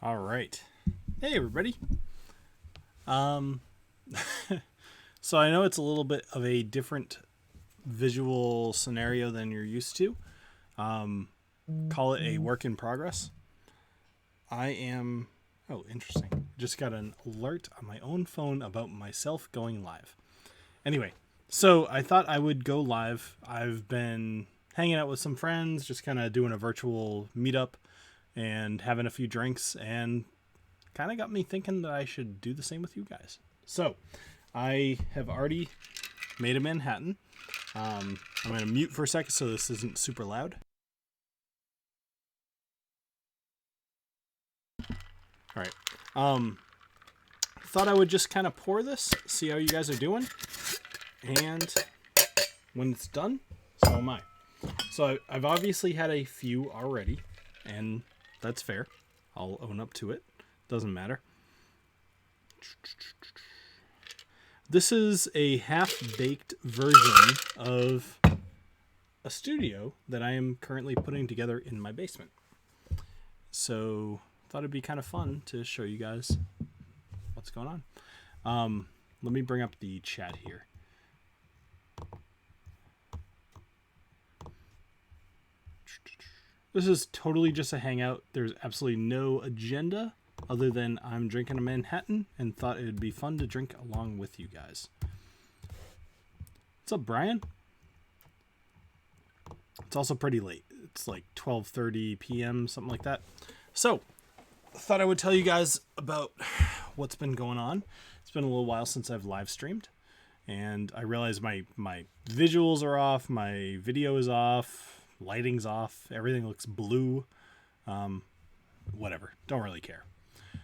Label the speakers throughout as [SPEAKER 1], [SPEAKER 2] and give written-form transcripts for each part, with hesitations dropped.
[SPEAKER 1] All right. Hey, everybody. Um, so I know it's a little bit of a different visual scenario than you're used to. Call it a work in progress. I am. Oh, interesting. Just got an alert on my own phone about myself going live. Anyway, so I thought I would go live. I've been hanging out with some friends, just kind of doing a virtual meetup and having a few drinks, and kind of got me thinking that I should do the same with you guys. So I have already made a Manhattan. I'm going to mute for a second so this isn't super loud. All right. Thought I would just kind of pour this, see how you guys are doing. And when it's done, so am I. So I've obviously had a few already, and that's fair. I'll own up to it. Doesn't matter. This is a half-baked version of a studio that I am currently putting together in my basement. So thought it'd be kind of fun to show you guys what's going on. Let me bring up the chat here. This is totally just a hangout. There's absolutely no agenda other than I'm drinking a Manhattan and thought it would be fun to drink along with you guys. What's up, Brian? It's also pretty late. It's like 12:30 p.m., something like that. So, thought I would tell you guys about what's been going on. It's been a little while since I've live streamed, and I realize my visuals are off, my video is off, lighting's off, everything looks blue. Whatever, don't really care.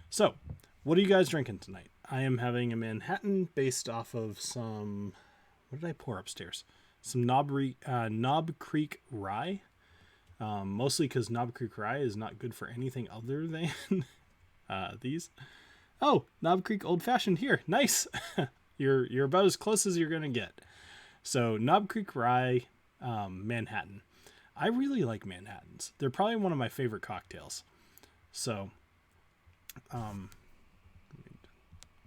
[SPEAKER 1] So, what are you guys drinking tonight? I am having a Manhattan based off of some, what did I pour upstairs? Some Knob Creek Rye. Mostly because Knob Creek Rye is not good for anything other than these. Oh, Knob Creek Old Fashioned here. Nice. You're about as close as you're going to get. So, Knob Creek Rye Manhattan. I really like Manhattans. They're probably one of my favorite cocktails. So, like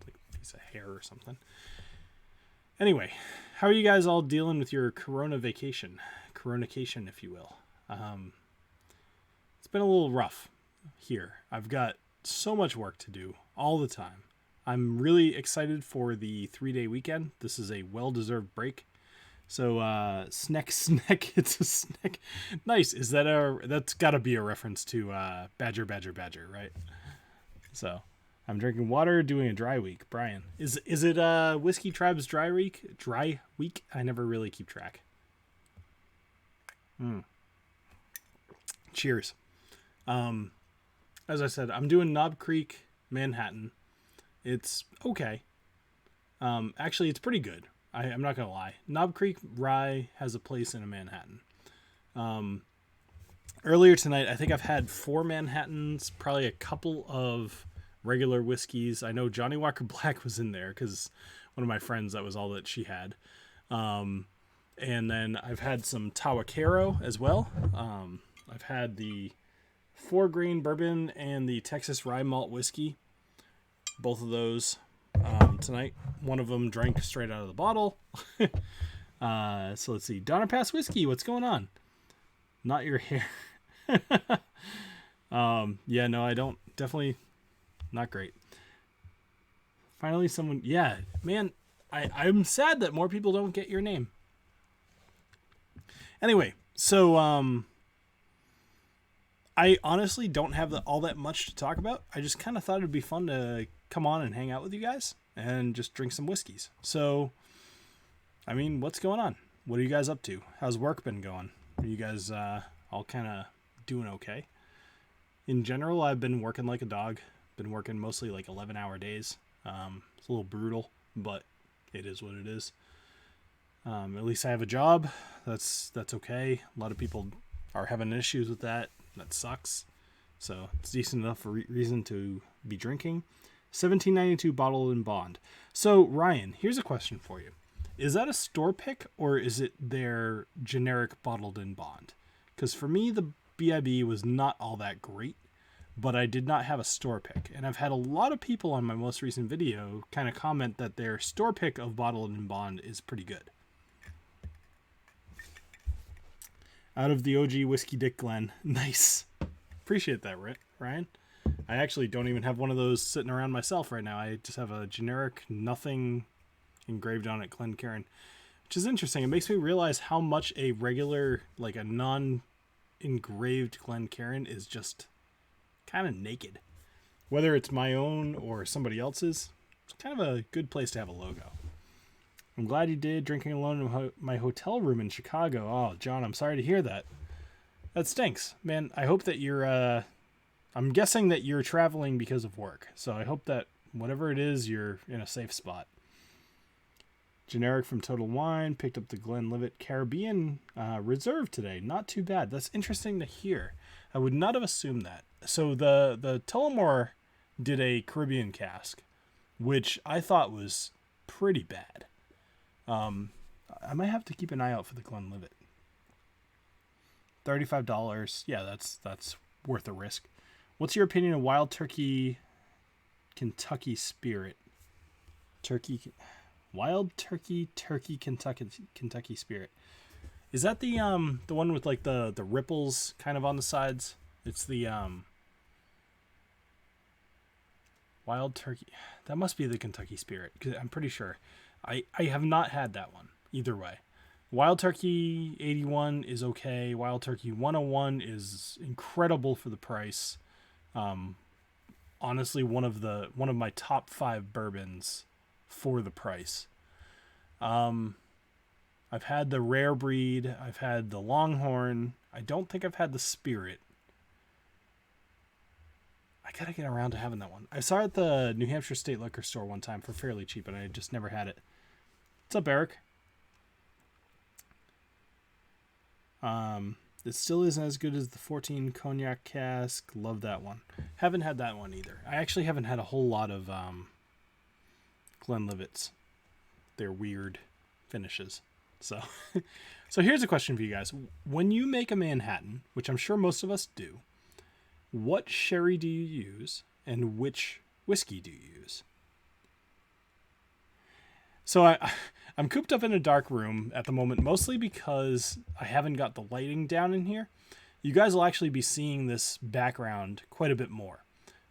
[SPEAKER 1] a piece of hair or something. Anyway, how are you guys all dealing with your Corona vacation? Coronacation, if you will. It's been a little rough here. I've got so much work to do all the time. I'm really excited for the 3-day weekend. This is a well-deserved break. So, snack, it's a snack. Nice. That's gotta be a reference to, Badger, right? So, I'm drinking water, doing a dry week. Brian, is it, Whiskey Tribe's dry week? Dry week? I never really keep track. Cheers. As I said, I'm doing Knob Creek Manhattan. It's okay. Actually, it's pretty good. I'm not going to lie. Knob Creek Rye has a place in a Manhattan. Earlier tonight, I think I've had 4 Manhattans, probably a couple of regular whiskeys. I know Johnny Walker Black was in there because one of my friends, that was all that she had. And then I've had some Tahwahkaro as well. I've had the 4-grain bourbon and the Texas rye malt whiskey. Both of those tonight. One of them drank straight out of the bottle. So let's see. Donner Pass Whiskey, what's going on? Not your hair. Yeah, no, I don't. Definitely not great. Finally, someone. Yeah, man, I'm sad that more people don't get your name. Anyway, so I honestly don't have all that much to talk about. I just kind of thought it'd be fun to come on and hang out with you guys and just drink some whiskeys. So, I mean, what's going on? What are you guys up to? How's work been going? Are you guys all kind of doing okay? In general, I've been working like a dog. Been working mostly like 11-hour days. It's a little brutal, but it is what it is. At least I have a job. That's okay. A lot of people are having issues with that. That sucks. So it's decent enough reason to be drinking. $17.92 bottled in bond. So Ryan, here's a question for you. Is that a store pick or is it their generic bottled in bond? Because for me, the BIB was not all that great. but I did not have a store pick. And I've had a lot of people on my most recent video kind of comment that their store pick of bottled and bond is pretty good. Out of the OG Whiskey Dick Glen. Nice. Appreciate that, Ryan. I actually don't even have one of those sitting around myself right now. I just have a generic, nothing engraved on it Glencairn, which is interesting. It makes me realize how much a regular, like a non-engraved Glencairn is just kind of naked. Whether it's my own or somebody else's, it's kind of a good place to have a logo. I'm glad you did. Drinking alone in my hotel room in Chicago. Oh, John, I'm sorry to hear that. That stinks. Man, I hope that you're... I'm guessing that you're traveling because of work. So I hope that whatever it is, you're in a safe spot. Generic from Total Wine. Picked up the Glenlivet Caribbean Reserve today. Not too bad. That's interesting to hear. I would not have assumed that. So the Tullamore did a Caribbean cask, which I thought was pretty bad. I might have to keep an eye out for the Glenlivet. $35. Yeah, that's worth a risk. What's your opinion of Wild Turkey Kentucky Spirit? Wild Turkey Kentucky Spirit. Is that the one with like the ripples kind of on the sides? It's the Wild Turkey. That must be the Kentucky Spirit, because I'm pretty sure. I have not had that one either way. Wild Turkey 81 is okay. Wild Turkey 101 is incredible for the price. Honestly, one of my top 5 bourbons for the price. I've had the Rare Breed. I've had the Longhorn. I don't think I've had the Spirit. I gotta get around to having that one. I saw it at the New Hampshire State Liquor Store one time for fairly cheap, and I just never had it. What's up, Eric? It still isn't as good as the 14 Cognac cask. Love that one. Haven't had that one either. I actually haven't had a whole lot of Glenlivets. They're weird finishes. So here's a question for you guys. When you make a Manhattan, which I'm sure most of us do, what sherry do you use and which whiskey do you use? So I'm cooped up in a dark room at the moment, mostly because I haven't got the lighting down in here. You guys will actually be seeing this background quite a bit more.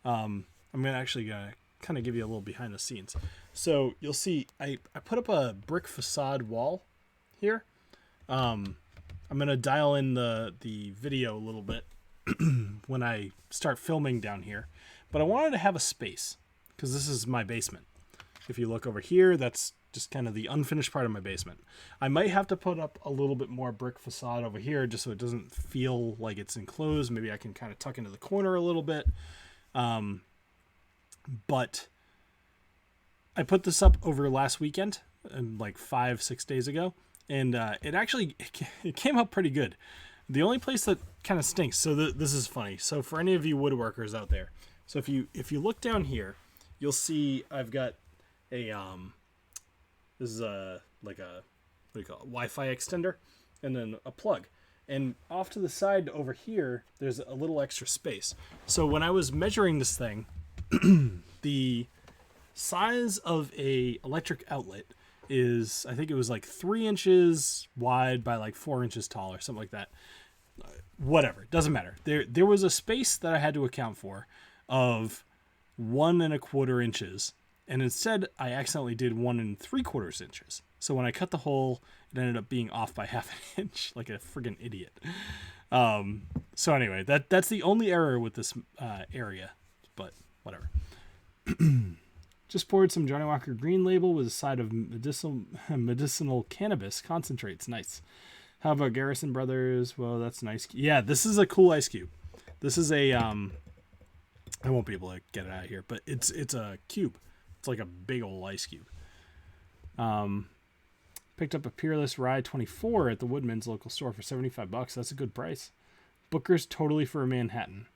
[SPEAKER 1] I'm actually going to kind of give you a little behind the scenes. So you'll see I put up a brick facade wall here. I'm going to dial in the video a little bit when I start filming down here. But I wanted to have a space because this is my basement. If you look over here, that's just kind of the unfinished part of my basement. I might have to put up a little bit more brick facade over here just so it doesn't feel like it's enclosed. Maybe I can kind of tuck into the corner a little bit. But I put this up over last weekend, like 5-6 days ago, and it came up pretty good. The only place that kind of stinks, so this is funny. So for any of you woodworkers out there, so if you look down here, you'll see I've got a this is like a, what do you call it, Wi-Fi extender, and then a plug. And off to the side over here, there's a little extra space. So when I was measuring this thing, the size of a electric outlet is, I think it was like 3 inches wide by like 4 inches tall or something like that. Whatever, doesn't matter. There was a space that I had to account for of 1 1/4 inches. And instead, I accidentally did 1 3/4 inches. So when I cut the hole, it ended up being off by 1/2 inch, like a friggin' idiot. So anyway, that's the only error with this area, but whatever. Just poured some Johnny Walker Green Label with a side of medicinal cannabis concentrates. Nice. How about Garrison Brothers? Well, that's nice. Yeah, this is a cool ice cube. This is a I won't be able to get it out of here, but it's a cube. It's like a big old ice cube. Picked up a Peerless Rye 24 at the Woodman's local store for $75. That's a good price. Booker's totally for a Manhattan.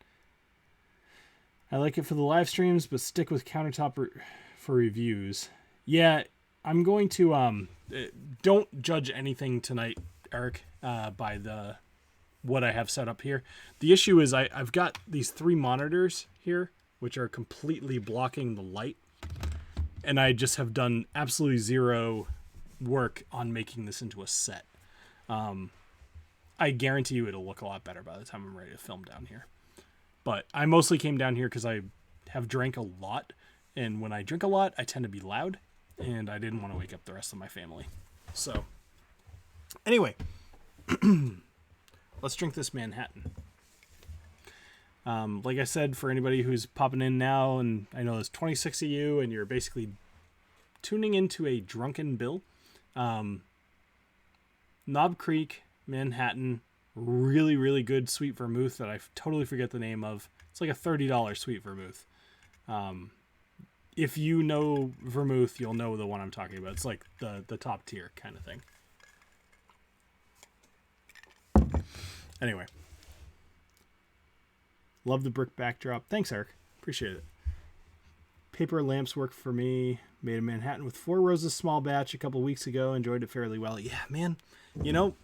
[SPEAKER 1] I like it for the live streams, but stick with Countertop for reviews. Yeah, I'm going to don't judge anything tonight, Eric, by the what I have set up here. The issue is I've got these 3 monitors here, which are completely blocking the light. And I just have done absolutely zero work on making this into a set. I guarantee you it'll look a lot better by the time I'm ready to film down here. But I mostly came down here because I have drank a lot. And when I drink a lot, I tend to be loud. And I didn't want to wake up the rest of my family. So, anyway. Let's drink this Manhattan. Like I said, for anybody who's popping in now, and I know there's 26 of you, and you're basically tuning into a drunken Bill. Knob Creek, Manhattan, really, really good sweet vermouth that I totally forget the name of. It's like a $30 sweet vermouth. If you know vermouth, you'll know the one I'm talking about. It's like the top tier kind of thing. Anyway. Love the brick backdrop. Thanks, Eric. Appreciate it. Paper lamps work for me. Made a Manhattan with 4 roses small batch a couple weeks ago. Enjoyed it fairly well. Yeah, man. You know,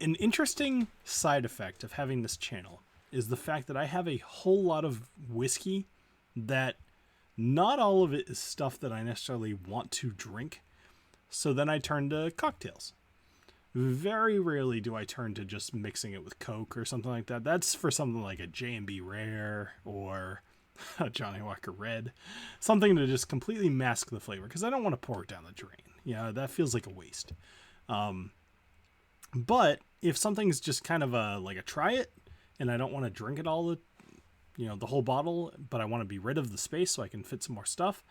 [SPEAKER 1] an interesting side effect of having this channel is the fact that I have a whole lot of whiskey that not all of it is stuff that I necessarily want to drink. So then I turn to cocktails. Very rarely do I turn to just mixing it with Coke or something like that. That's for something like a J&B Rare or a Johnny Walker Red. Something to just completely mask the flavor because I don't want to pour it down the drain. Yeah, that feels like a waste. But if something's just kind of like a try it and I don't want to drink it all, the whole bottle, but I want to be rid of the space so I can fit some more stuff,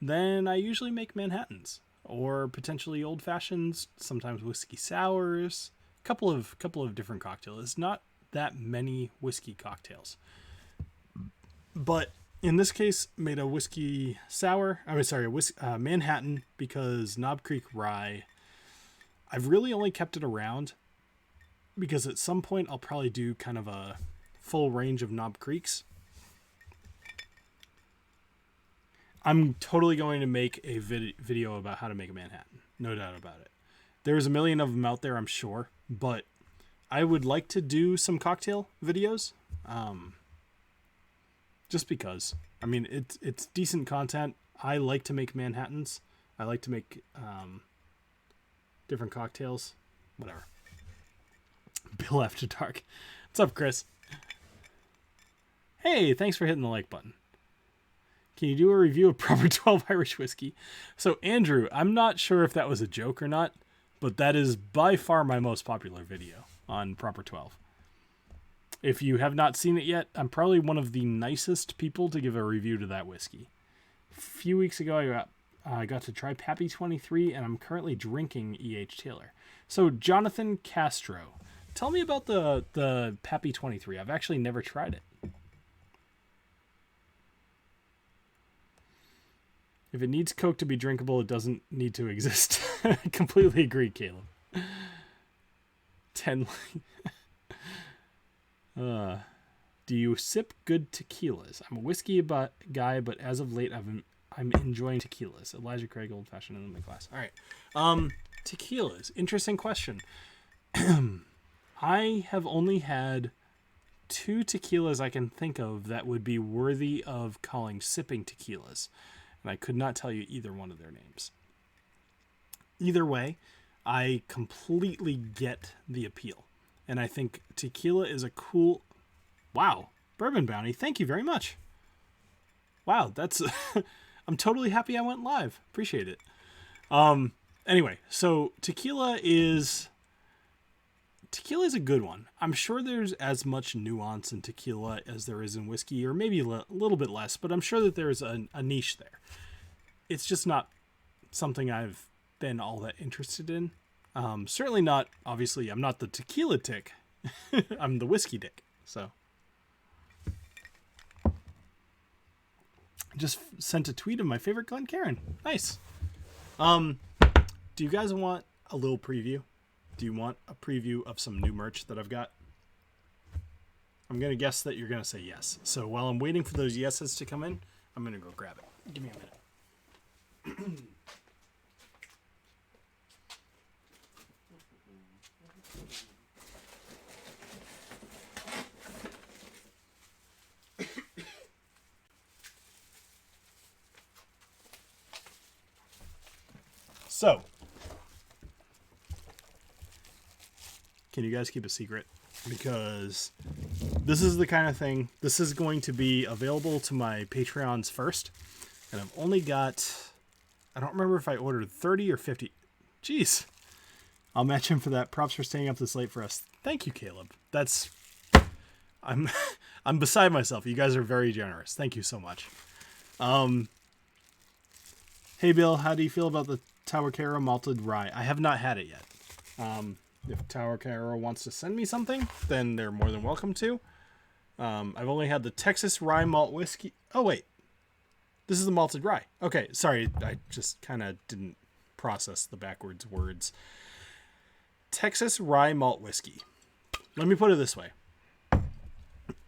[SPEAKER 1] then I usually make Manhattans. Or potentially old fashions, sometimes whiskey sours, couple of different cocktails. It's not that many whiskey cocktails. But in this case, made a whiskey sour. A Manhattan because Knob Creek Rye. I've really only kept it around because at some point I'll probably do kind of a full range of Knob Creeks. I'm totally going to make a video about how to make a Manhattan. No doubt about it. There's a million of them out there, I'm sure. But I would like to do some cocktail videos. Just because. I mean, it's decent content. I like to make Manhattans. I like to make different cocktails. Whatever. Bill After Dark. What's up, Chris? Hey, thanks for hitting the like button. Can you do a review of Proper 12 Irish whiskey? So, Andrew, I'm not sure if that was a joke or not, but that is by far my most popular video on Proper 12. If you have not seen it yet, I'm probably one of the nicest people to give a review to that whiskey. A few weeks ago, I got to try Pappy 23, and I'm currently drinking E.H. Taylor. So, Jonathan Castro, tell me about the Pappy 23. I've actually never tried it. If it needs Coke to be drinkable, it doesn't need to exist. I completely agree, Caleb. 10. Do you sip good tequilas? I'm a whiskey guy, but as of late, I'm enjoying tequilas. Elijah Craig, old fashioned in my class. All right. Tequilas. Interesting question. I have only had 2 tequilas I can think of that would be worthy of calling sipping tequilas. And I could not tell you either one of their names. Either way, I completely get the appeal. And I think tequila is a cool... Wow. Bourbon Bounty, thank you very much. Wow, that's... I'm totally happy I went live. Appreciate it. Anyway, so tequila is a good one. I'm sure there's as much nuance in tequila as there is in whiskey, or maybe a little bit less, but I'm sure that there's a niche there. It's just not something I've been all that interested in. Certainly not, obviously, I'm not the tequila tick. I'm the whiskey dick, so. Just sent a tweet of my favorite Glencairn. Nice. Do you guys want a little preview? Do you want a preview of some new merch that I've got? I'm going to guess that you're going to say yes. So while I'm waiting for those yeses to come in, I'm going to go grab it. Give me a minute. So, can you guys keep a secret? Because this is the kind of thing, this is going to be available to my Patreons first. And I've only got, I don't remember if I ordered 30 or 50. Jeez. I'll match him for that. Props for staying up this late for us. Thank you, Caleb. I'm beside myself. You guys are very generous. Thank you so much. Hey, Bill, how do you feel about the Tahwahkaro malted rye? I have not had it yet. If Tahwahkaro wants to send me something, then they're more than welcome to. I've only had the Texas rye malt whiskey. Oh, wait. This is the malted rye. Okay, sorry. I just kind of didn't process the backwards words. Texas rye malt whiskey. Let me put it this way.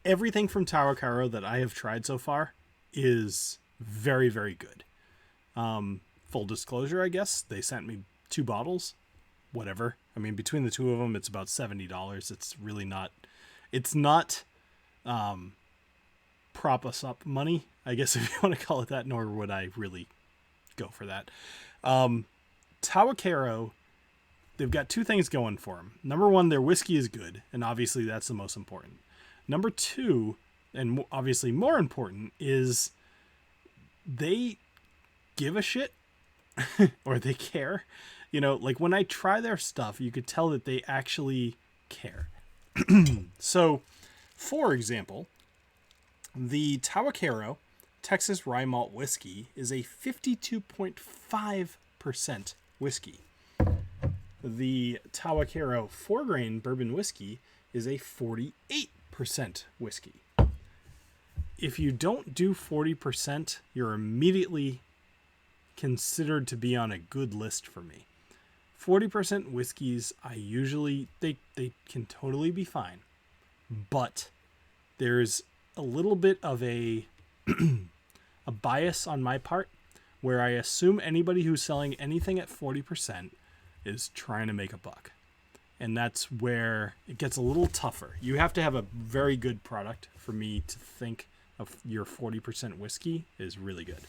[SPEAKER 1] Everything from Tahwahkaro that I have tried so far is very, very good. Full disclosure, I guess. They sent me 2 bottles. Whatever. I mean, between the 2 of them, it's about $70. It's really not... It's not prop us up money, I guess, if you want to call it that, nor would I really go for that. Tahwahkaro, they've got 2 things going for them. Number 1, their whiskey is good, and obviously that's the most important. Number 2, and obviously more important, is they give a shit, or they care. You know, like when I try their stuff, you could tell that they actually care. So, for example, the Tahwahkaro Texas Rye Malt Whiskey is a 52.5% whiskey. The Tahwahkaro 4-grain bourbon whiskey is a 48% whiskey. If you don't do 40%, you're immediately considered to be on a good list for me. 40% whiskeys, I usually, they can totally be fine. But there's a little bit of a bias on my part where I assume anybody who's selling anything at 40% is trying to make a buck. And that's where it gets a little tougher. You have to have a very good product for me to think of your 40% whiskey is really good.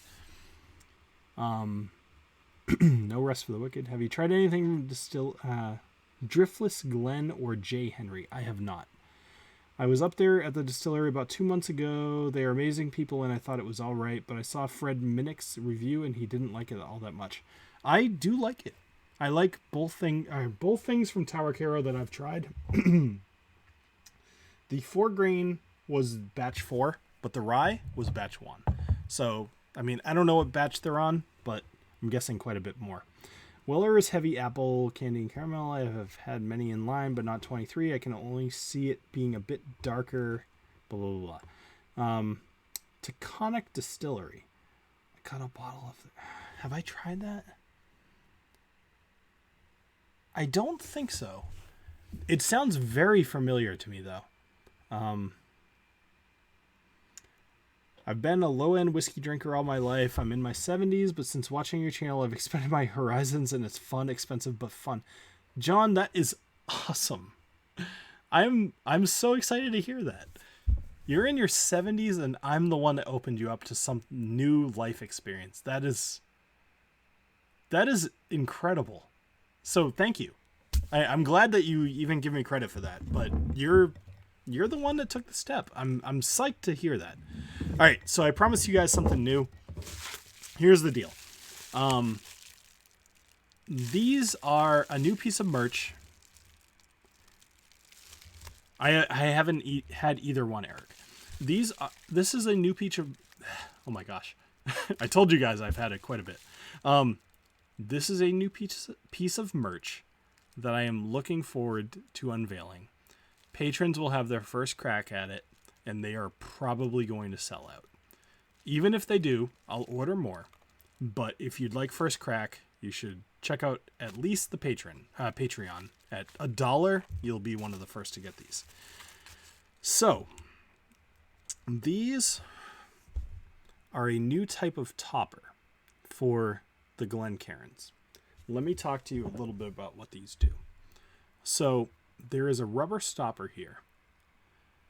[SPEAKER 1] No Rest for the Wicked. Have you tried anything Driftless Glen or J. Henry? I have not. I was up there at the distillery about 2 months ago. They are amazing people, and I thought it was all right, but I saw Fred Minnick's review, and he didn't like it all that much. I do like it. I like both things from Tahwahkaro that I've tried. The 4-grain was batch 4, but the rye was batch 1. So, I mean, I don't know what batch they're on, but I'm guessing quite a bit more. Weller's Heavy Apple Candy and Caramel. I have had many in line, but not 23. I can only see it being a bit darker. Blah, blah, blah. Taconic Distillery. I got a bottle of... Have I tried that? I don't think so. It sounds very familiar to me, though. I've been a low-end whiskey drinker all my life. I'm in my 70s, but since watching your channel, I've expanded my horizons, and it's fun, expensive, but fun. John, that is awesome. I'm so excited to hear that. You're in your 70s, and I'm the one that opened you up to some new life experience. That is incredible. So thank you. I'm glad that you even give me credit for that, but you're the one that took the step. I'm psyched to hear that. All right, so I promised you guys something new. Here's the deal. These are a new piece of merch. I haven't had either one, Eric. This is a new piece of... Oh my gosh. I told you guys I've had it quite a bit. This is a new piece of merch that I am looking forward to unveiling. Patrons will have their first crack at it, and they are probably going to sell out. Even if they do, I'll order more. But if you'd like first crack, you should check out at least the Patreon. At $1, you'll be one of the first to get these. So, these are a new type of topper for the Glencairns. Let me talk to you a little bit about what these do. So, there is a rubber stopper here.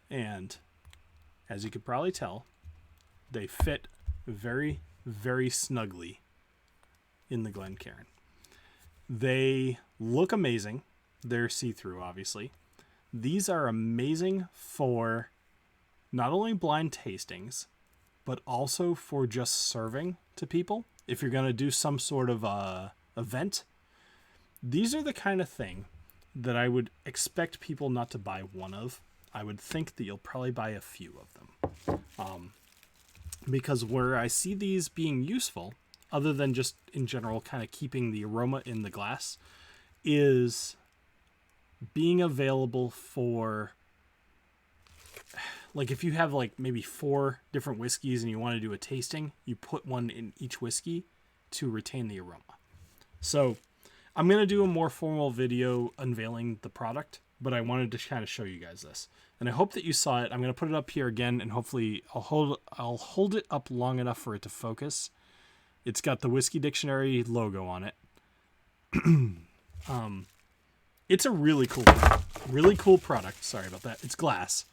[SPEAKER 1] And, as you could probably tell, they fit very, very snugly in the Glencairn. They look amazing. They're see-through, obviously. These are amazing for not only blind tastings, but also for just serving to people. If you're going to do some sort of event, these are the kind of thing that I would expect people not to buy one of. I would think that you'll probably buy a few of them. Because where I see these being useful, other than just in general kind of keeping the aroma in the glass, is being available for, like, if you have like maybe 4 different whiskeys and you want to do a tasting, you put one in each whiskey to retain the aroma. So I'm going to do a more formal video unveiling the product, but I wanted to kind of show you guys this. And I hope that you saw it. I'm going to put it up here again, and hopefully I'll hold it up long enough for it to focus. It's got the Whiskey Dictionary logo on it. It's a really cool product. Sorry about that. It's glass,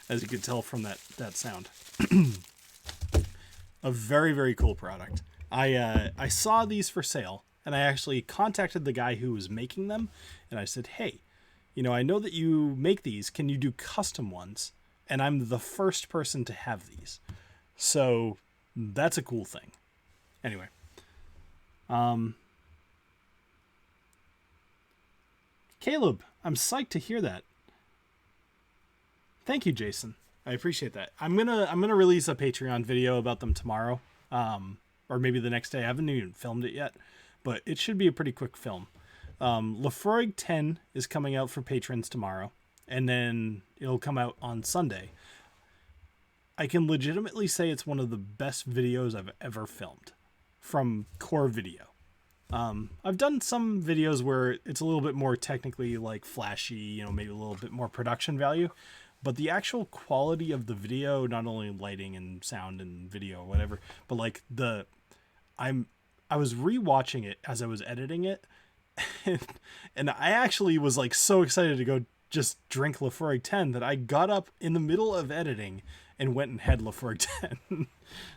[SPEAKER 1] as you can tell from that sound. A very, very cool product. I saw these for sale, and I actually contacted the guy who was making them, and I said, hey, I know that you make these. Can you do custom ones? And I'm the first person to have these. So that's a cool thing. Anyway. Caleb, I'm psyched to hear that. Thank you, Jason. I appreciate that. I'm gonna release a Patreon video about them tomorrow. Or maybe the next day. I haven't even filmed it yet, but it should be a pretty quick film. Lafroig 10 is coming out for patrons tomorrow, and then it'll come out on Sunday. I can legitimately say it's one of the best videos I've ever filmed from Core Video. I've done some videos where it's a little bit more technically like flashy, maybe a little bit more production value, but the actual quality of the video, not only lighting and sound and video or whatever, but like I was rewatching it as I was editing it. And I actually was like so excited to go just drink Lafroig 10 that I got up in the middle of editing and went and had Lafroig 10.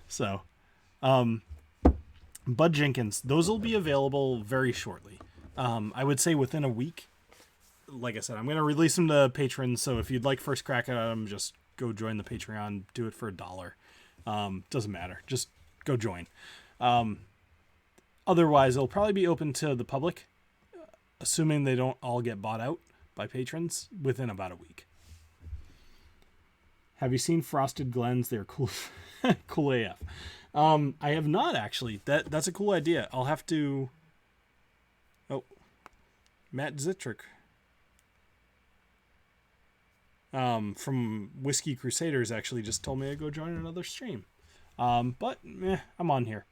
[SPEAKER 1] So, Bud Jenkins, those will be available very shortly. I would say within a week. Like I said, I'm going to release them to patrons. So if you'd like first crack at them, just go join the Patreon. Do it for $1. Doesn't matter. Just go join. Otherwise, it'll probably be open to the public, assuming they don't all get bought out by patrons within about a week. Have you seen Frosted Glens? They're cool. Cool AF. I have not, actually. That's a cool idea. I'll have to... Oh. Matt Zitrick. From Whiskey Crusaders actually just told me to go join another stream. But, I'm on here.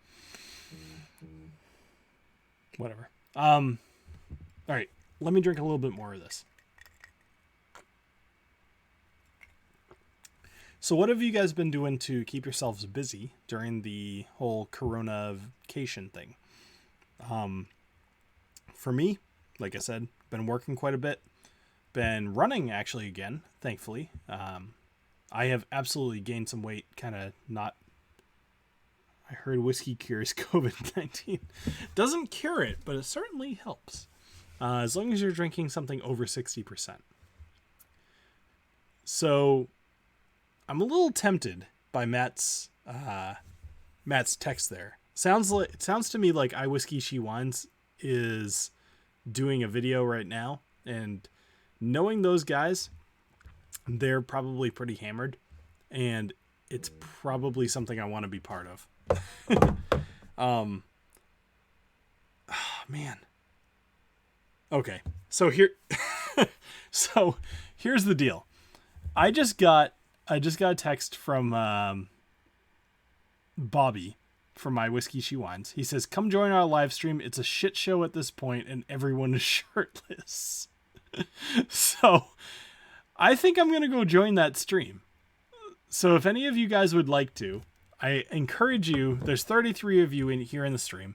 [SPEAKER 1] Whatever. All right. Let me drink a little bit more of this. So what have you guys been doing to keep yourselves busy during the whole Corona vacation thing? For me, like I said, been working quite a bit. Been running actually again, thankfully. I have absolutely gained some weight, kind of not... I heard whiskey cures COVID-19. Doesn't cure it, but it certainly helps. As long as you're drinking something over 60%. So I'm a little tempted by Matt's text there. It sounds to me like I Whiskey She Wines is doing a video right now, and knowing those guys, they're probably pretty hammered, and it's probably something I want to be part of. Oh, man. Okay, so here's the deal. I just got a text from Bobby from My Whiskey She Wines. He says, "Come join our live stream. It's a shit show at this point, and everyone is shirtless." So I think I'm gonna go join that stream. So if any of you guys would like to, I encourage you. There's 33 of you in here in the stream.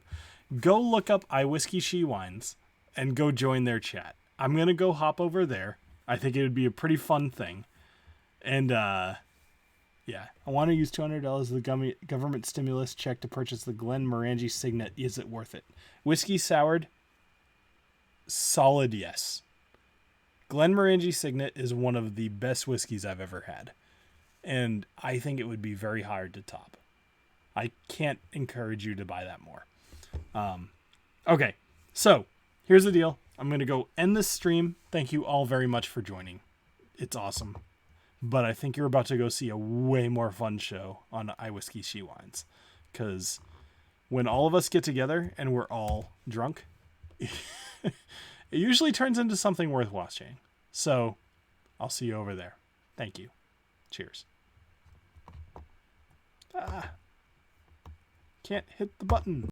[SPEAKER 1] Go look up I Whiskey She Wines and go join their chat. I'm gonna go hop over there. I think it would be a pretty fun thing. And yeah, I want to use $200 of the government stimulus check to purchase the Glenmorangie Signet. Is it worth it? Whiskey soured. solid yes. Glenmorangie Signet is one of the best whiskeys I've ever had. And I think it would be very hard to top. I can't encourage you to buy that more. Okay, so here's the deal. I'm going to go end this stream. Thank you all very much for joining. It's awesome. But I think you're about to go see a way more fun show on iWhiskey She Wines. Because when all of us get together and we're all drunk, it usually turns into something worth watching. So I'll see you over there. Thank you. Cheers. Can't hit the button.